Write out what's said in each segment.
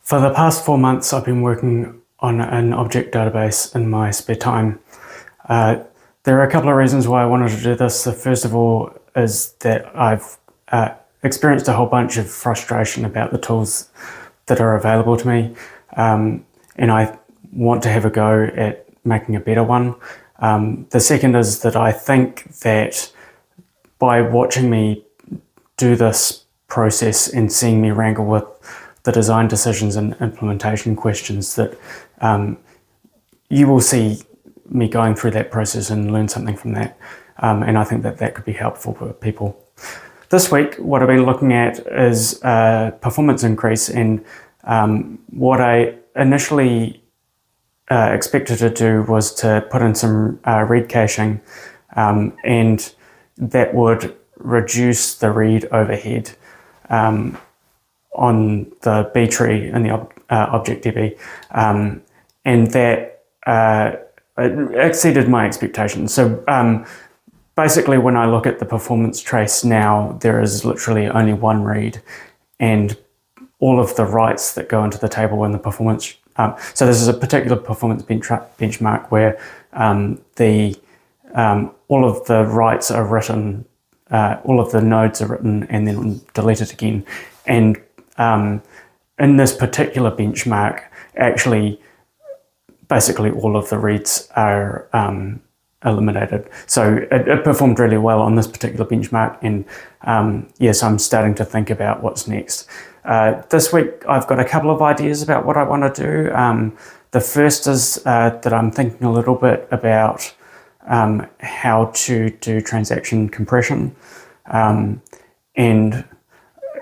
For the past 4 months, I've been working on an object database in my spare time. There are a couple of reasons why I wanted to do this. The first of all is that I've experienced a whole bunch of frustration about the tools that are available to me, and I want to have a go at making a better one. The second is that I think that by watching me do this process and seeing me wrangle with the design decisions and implementation questions, that you will see me going through that process and learn something from that. And I think that that could be helpful for people. This week, what I've been looking at is performance increase, and what I initially expected to do was to put in some read caching, and that would reduce the read overhead on the B tree in the ObjectDB, and that exceeded my expectations. So basically, when I look at the performance trace now, there is literally only one read, and all of the writes that go into the table in the performance. So this is a particular performance benchmark where all of the writes are written, all of the nodes are written and then deleted again. And in this particular benchmark, actually, basically all of the reads are eliminated. So it performed really well on this particular benchmark, and yes, I'm starting to think about what's next. This week, I've got a couple of ideas about what I want to do. The first is that I'm thinking a little bit about how to do transaction compression, and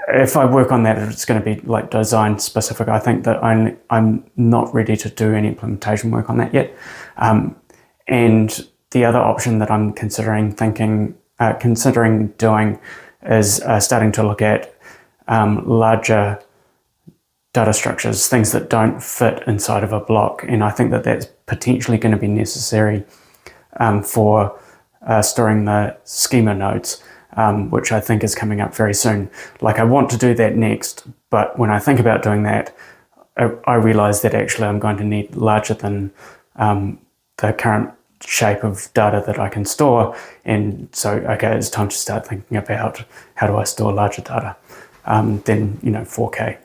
if I work on that, it's going to be like design specific. I think that I'm not ready to do any implementation work on that yet. And the other option that I'm considering doing is starting to look at larger data structures, things that don't fit inside of a block. And I think that that's potentially going to be necessary for storing the schema nodes, which I think is coming up very soon. Like, I want to do that next, but when I think about doing that, I realize that actually I'm going to need larger than the current shape of data that I can store. And so, okay, it's time to start thinking about how do I store larger data than 4K.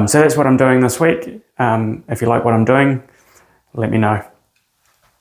So that's what I'm doing this week. If you like what I'm doing, let me know.